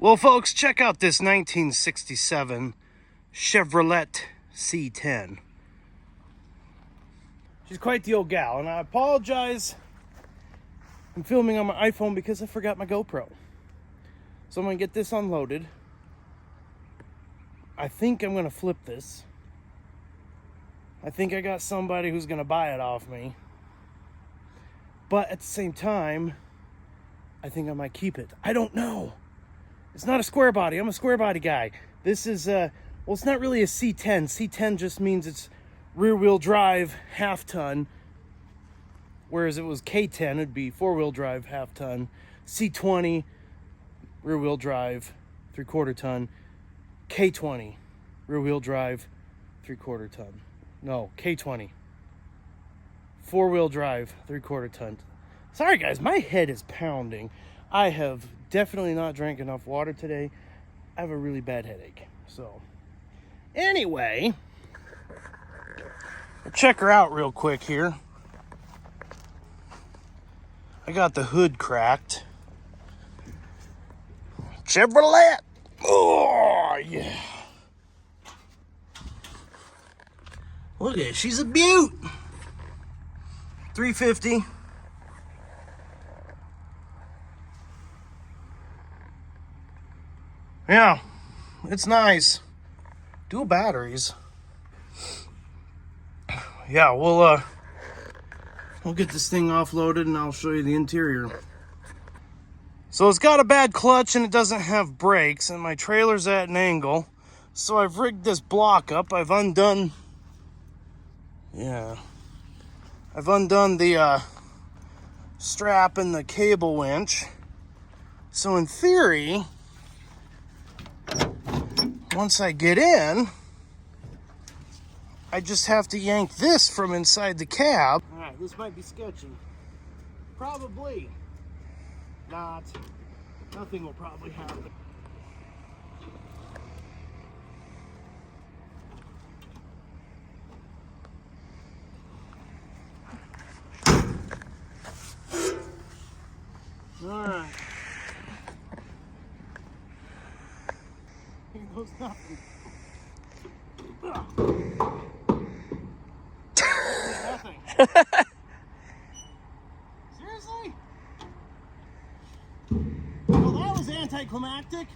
Well, folks, check out this 1967 Chevrolet C10. She's quite the old gal, and I apologize. I'm filming on my iPhone because I forgot my GoPro. So I'm going to get this unloaded. I think I'm going to flip this. I think I got somebody who's going to buy it off me. But at the same time, I think I might keep it. I don't know. It's not a Squarebody. I'm a Squarebody guy. This is, well, it's not really a C10. C10 just means it's rear-wheel drive, half-ton. Whereas it was K10, it'd be four-wheel drive, half-ton. C20, rear-wheel drive, three-quarter ton. K20, rear-wheel drive, three-quarter ton. No, K20. Four-wheel drive, three-quarter ton. Sorry, guys, my head is pounding. I have definitely not drank enough water today. I have a really bad headache. So, anyway, we'll check her out real quick here. I got the hood cracked. Chevrolet! Oh, yeah. Look at it. She's a beaut. 350. Yeah, it's nice. Dual batteries. Yeah, we'll get this thing offloaded and I'll show you the interior. So it's got a bad clutch and it doesn't have brakes, and my trailer's at an angle. So I've rigged this block up. I've undone the strap and the cable winch. So in theory, once I get in, I just have to yank this from inside the cab. All right, this might be sketchy. Probably not. Nothing will probably happen. All right. Here goes nothing. Nothing. Seriously? Well, that was anticlimactic.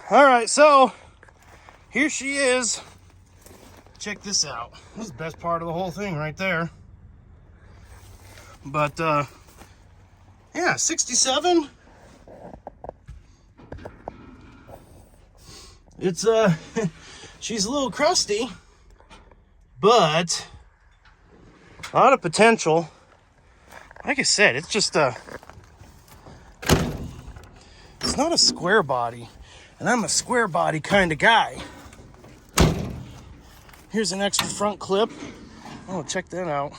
All right, so here she is. Check this out. This is the best part of the whole thing right there. But yeah, 67. It's she's a little crusty, but a lot of potential. Like I said, it's just it's not a square body, and I'm a square body kind of guy. Here's an extra front clip. Oh, check that out.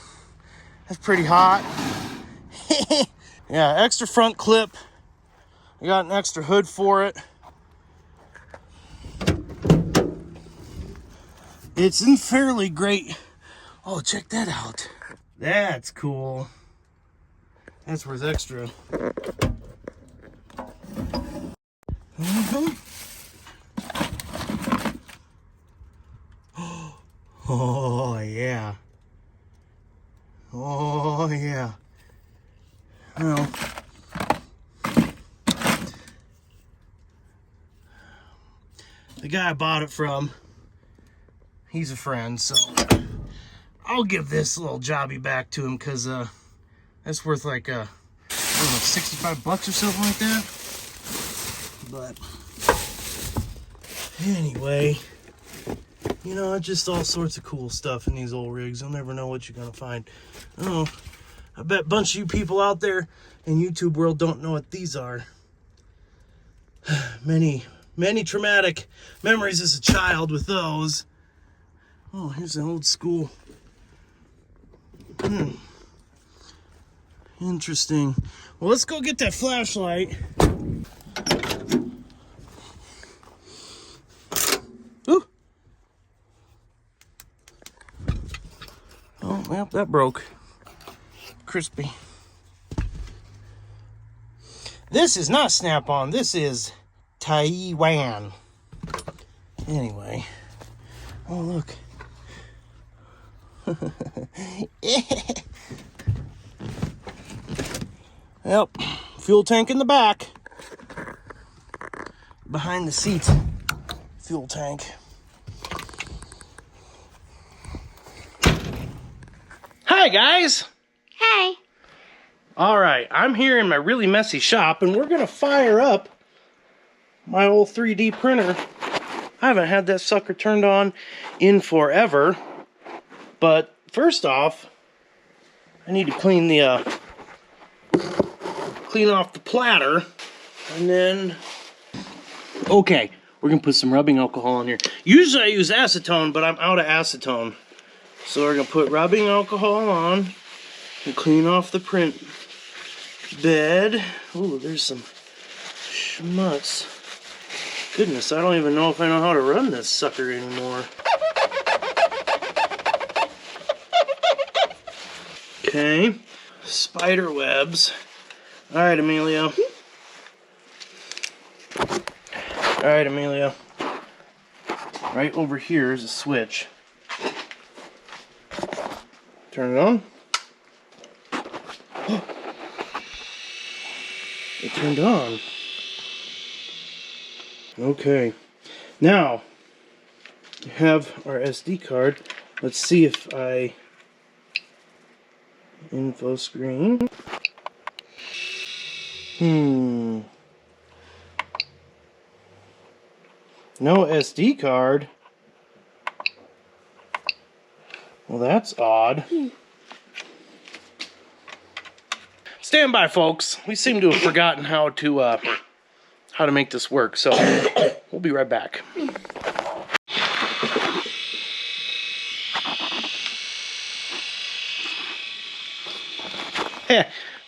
That's pretty hot. Yeah, extra front clip. I got an extra hood for it. It's in fairly great. Oh, check that out. That's cool. That's worth extra. Oh, yeah. Oh, yeah. Well, the guy I bought it from, he's a friend, so I'll give this little jobby back to him, because that's worth like, I don't know, $65 or something like that. But anyway, you know, just all sorts of cool stuff in these old rigs. You'll never know what you're gonna find. Oh, I bet a bunch of you people out there in YouTube world don't know what these are. Many traumatic memories as a child with those. Oh, here's an old school. Interesting. Well, let's go get that flashlight. Well, that broke. Crispy. This is not Snap-on. This is Taiwan. Anyway. Oh, look. Yep. Fuel tank in the back. Behind the seat. Fuel tank. Hi, guys. Hey. All right, I'm here in my really messy shop, and we're gonna fire up my old 3D printer. I haven't had that sucker turned on in forever, but first off, I need to clean off the platter, and then, okay, we're gonna put some rubbing alcohol in here. Usually I use acetone, but I'm out of acetone, so we're gonna put rubbing alcohol on and clean off the print bed. Ooh, there's some schmutz. Goodness, I don't even know if I know how to run this sucker anymore. Okay, spider webs. All right, Amelia. All right, Amelia. Right over here is a switch. Turn it on. It turned on. Okay. Now, we have our SD card. Let's see if info screen. No SD card. Well, that's odd. Stand by, folks. We seem to have forgotten how to make this work, so we'll be right back.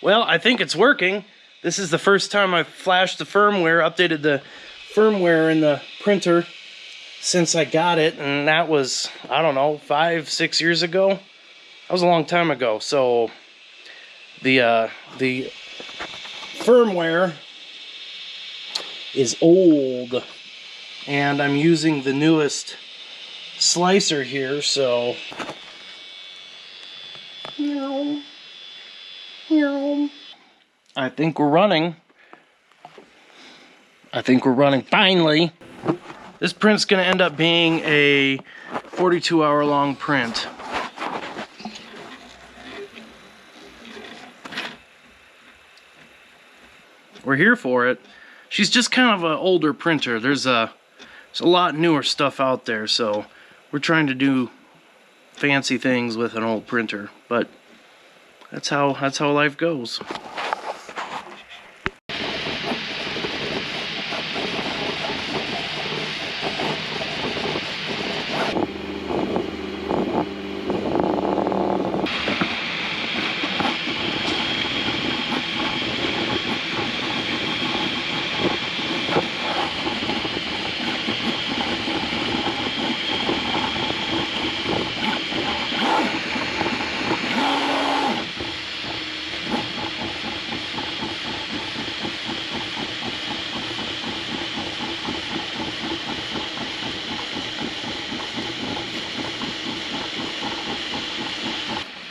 Well, I think it's working. This is the first time I've flashed the firmware, updated the firmware in the printer since I got it, and that was, I don't know, 5-6 years ago. That was a long time ago. So the firmware is old, and I'm using the newest slicer here, so I think we're running. Finally. This print's gonna end up being a 42-hour long print. We're here for it. She's just kind of an older printer. There's a lot newer stuff out there, so we're trying to do fancy things with an old printer, but that's how life goes.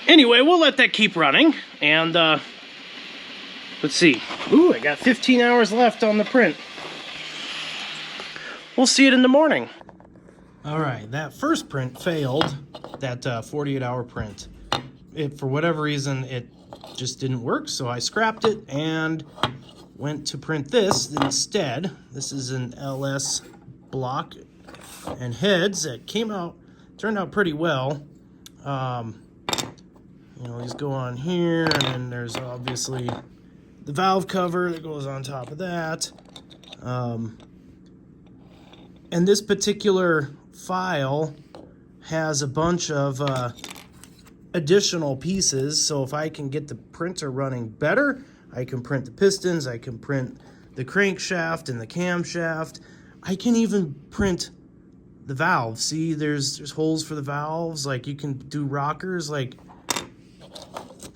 Anyway, we'll let that keep running, and let's see. Ooh, I got 15 hours left on the print. We'll see it in the morning. All right, that first print failed, that 48-hour print. For whatever reason, it just didn't work, so I scrapped it and went to print this instead. This is an LS block and heads that turned out pretty well. You know, these go on here, and then there's obviously the valve cover that goes on top of that. And this particular file has a bunch of additional pieces, so if I can get the printer running better, I can print the pistons, I can print the crankshaft and the camshaft. I can even print the valves. See, there's holes for the valves, like you can do rockers, like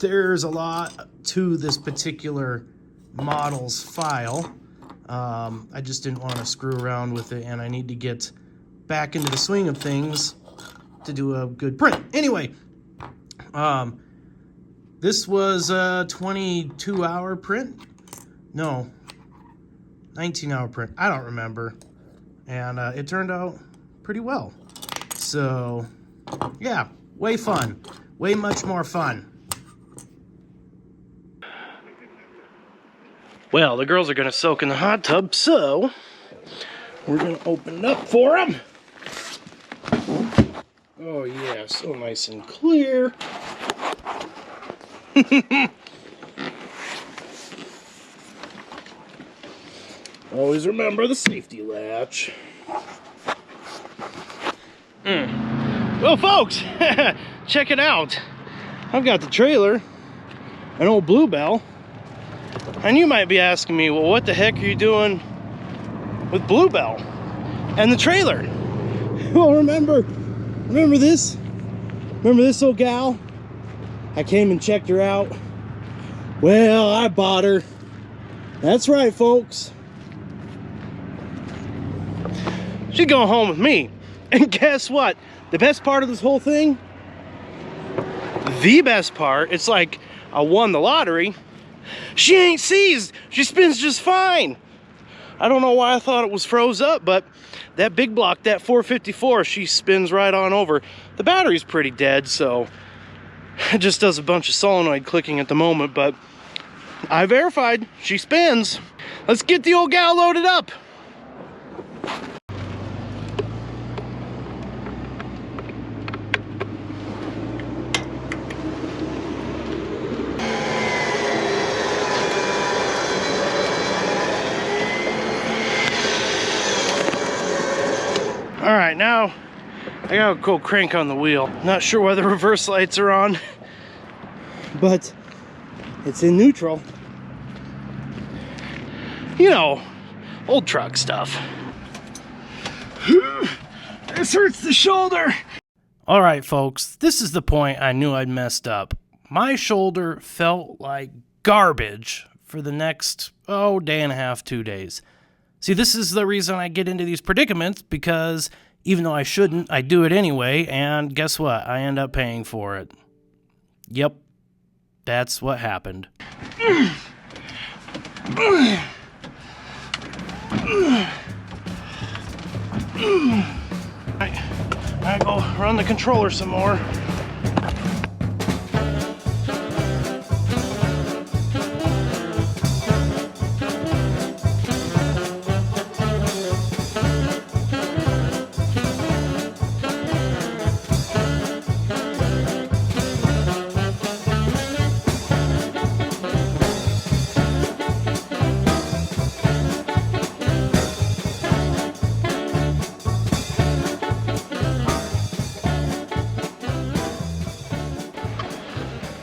there's a lot to this particular model's file. I just didn't want to screw around with it, and I need to get back into the swing of things to do a good print. Anyway, this was a 22-hour print. No, 19-hour print. I don't remember. And it turned out pretty well. So, yeah, way fun. Way much more fun. Well, the girls are going to soak in the hot tub, so we're going to open it up for them. Oh, yeah, so nice and clear. Always remember the safety latch. Well, folks, check it out. I've got the trailer, an old Bluebell, and you might be asking me, well, what the heck are you doing with Bluebell and the trailer? Well, remember this? Remember this old gal? I came and checked her out. Well, I bought her. That's right, folks. She's going home with me. And guess what? The best part of this whole thing, the best part, it's like I won the lottery. She ain't seized. She spins just fine. I don't know why I thought it was froze up, but that big block, that 454, she spins right on over. The battery's pretty dead, so it just does a bunch of solenoid clicking at the moment, but I verified she spins. Let's get the old gal loaded up. All right, now I gotta go crank on the wheel. Not sure why the reverse lights are on, but it's in neutral. You know, old truck stuff. This hurts the shoulder. All right, folks, this is the point I knew I'd messed up. My shoulder felt like garbage for the next, day and a half, 2 days. See, this is the reason I get into these predicaments, because even though I shouldn't, I do it anyway, and guess what? I end up paying for it. Yep, that's what happened. I go run the controller some more.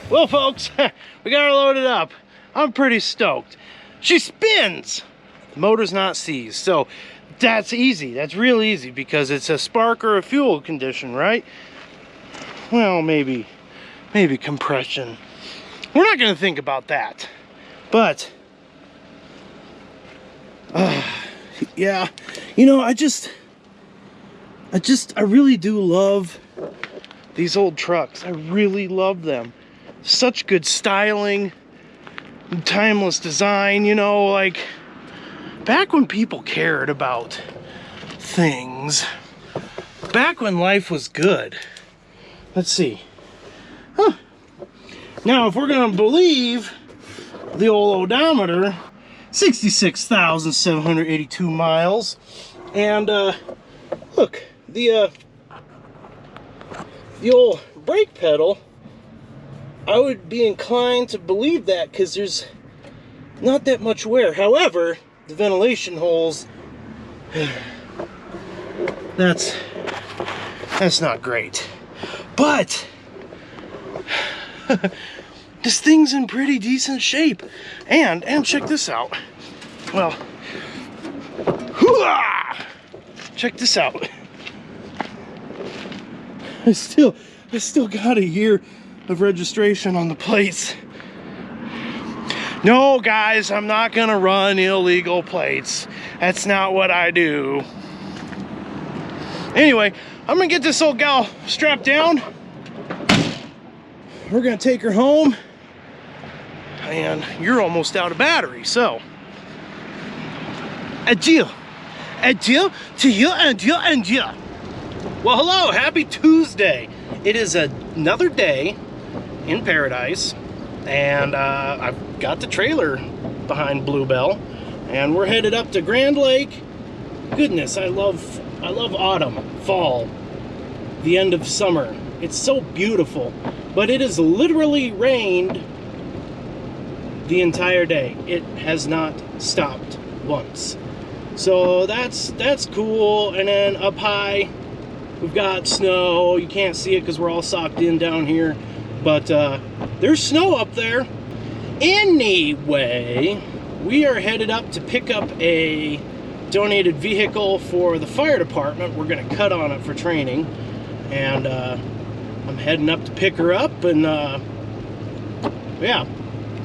Well, folks, we got her loaded up. I'm pretty stoked. She spins. The motor's not seized, so that's easy. That's real easy because it's a spark or a fuel condition, right? Well, maybe compression. We're not going to think about that. But, yeah, you know, I really do love these old trucks. I really love them. Such good styling, timeless design, you know, like back when people cared about things, back when life was good. Let's see. Now, if we're gonna believe the old odometer, 66,782 miles, and look, the old brake pedal, I would be inclined to believe that because there's not that much wear. However, the ventilation holes, that's not great. But this thing's in pretty decent shape. And check this out. Well, check this out. I still got it here. of registration on the plates. No, guys, I'm not gonna run illegal plates. That's not what I do. Anyway, I'm gonna get this old gal strapped down. We're gonna take her home. And you're almost out of battery, so adieu. Adieu to you, adieu, adieu. Well, hello, happy Tuesday. It is another day in paradise, and I've got the trailer behind Bluebell, and we're headed up to Grand Lake. Goodness, I love autumn, fall, the end of summer. It's so beautiful, but it has literally rained the entire day. It has not stopped once. So that's cool. And then up high, we've got snow. You can't see it because we're all socked in down here, but there's snow up there. Anyway, we are headed up to pick up a donated vehicle for the fire department. We're gonna cut on it for training, and I'm heading up to pick her up, and yeah,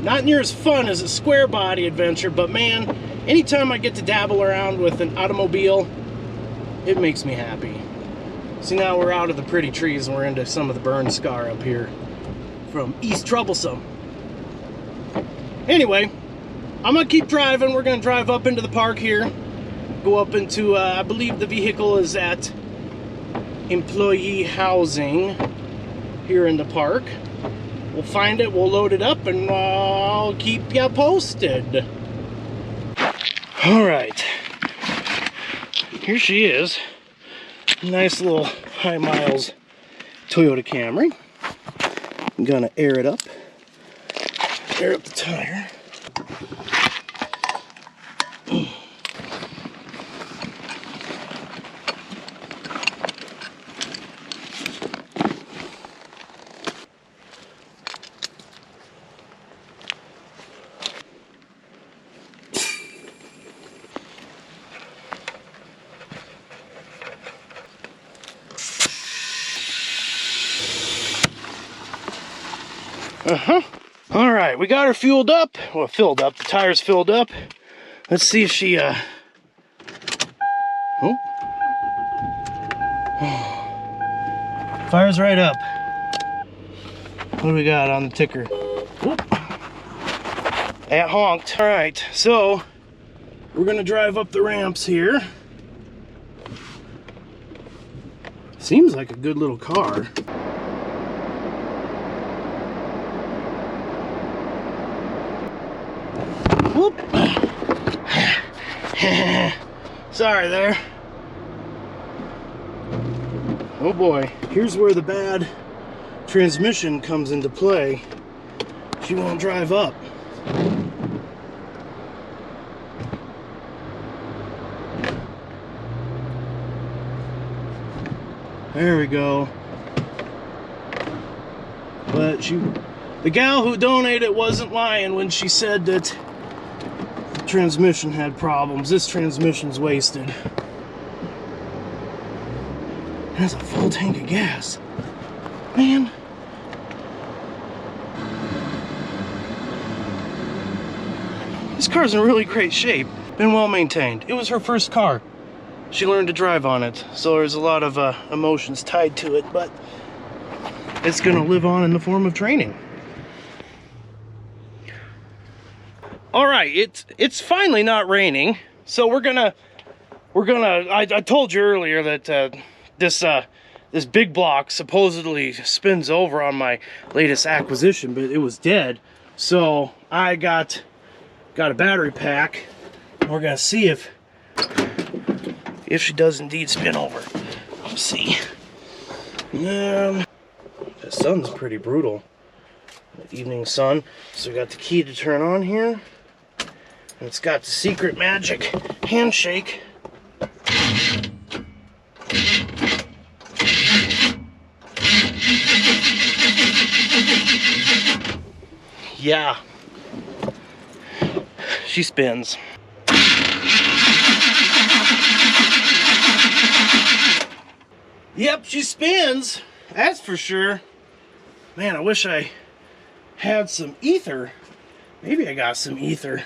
not near as fun as a Squarebody adventure, but man, anytime I get to dabble around with an automobile, it makes me happy. See, now we're out of the pretty trees and we're into some of the burn scar up here from East Troublesome. Anyway, I'm gonna keep driving. We're gonna drive up into the park here, go up into, I believe the vehicle is at employee housing here in the park. We'll find it, we'll load it up, and I'll keep you posted. All right, here she is. Nice little high miles Toyota Camry. I'm gonna air it up. Air up the tire. All right, we got her fueled up. Well, filled up. The tire's filled up. Let's see if she, oh. Fire's right up. What do we got on the ticker? Oop. That honked. All right, so we're gonna drive up the ramps here. Seems like a good little car. Whoop. Sorry there. Oh boy, here's where the bad transmission comes into play. She won't drive up. There we go. But the gal who donated wasn't lying when she said that the transmission had problems. This transmission's wasted. That's a full tank of gas. Man. This car's in really great shape. Been well maintained. It was her first car. She learned to drive on it, so there's a lot of emotions tied to it, but it's gonna live on in the form of training. All right, it's finally not raining, so we're gonna. I told you earlier that this big block supposedly spins over on my latest acquisition, but it was dead. So I got a battery pack. We're gonna see if she does indeed spin over. Let's see. The sun's pretty brutal. The evening sun. So we got the key to turn on here. And it's got the secret magic handshake. Yeah. She spins. Yep, she spins. That's for sure. Man, I wish I had some ether. Maybe I got some ether.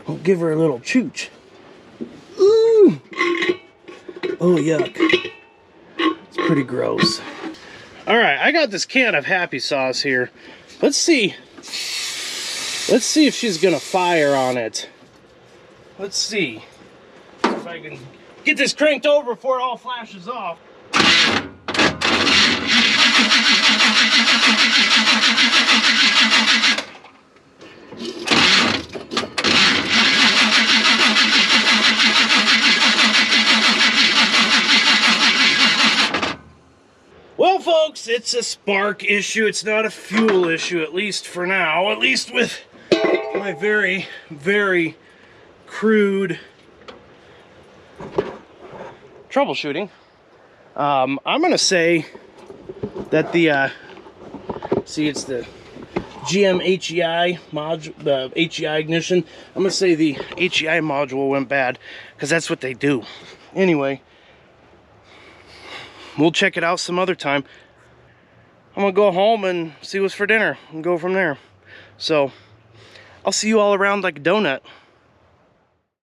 I'll give her a little chooch. Ooh! Oh, yuck. It's pretty gross. Alright, I got this can of happy sauce here. Let's see. Let's see if she's gonna fire on it. Let's see. If I can get this cranked over before it all flashes off. Well, folks, it's a spark issue. It's not a fuel issue, at least for now. At least with my very, very crude troubleshooting. I'm gonna say that the see, it's the GM HEI module, the HEI ignition. I'm gonna say the HEI module went bad because that's what they do. Anyway, we'll check it out some other time. I'm gonna go home and see what's for dinner and go from there. So I'll see you all around like a donut.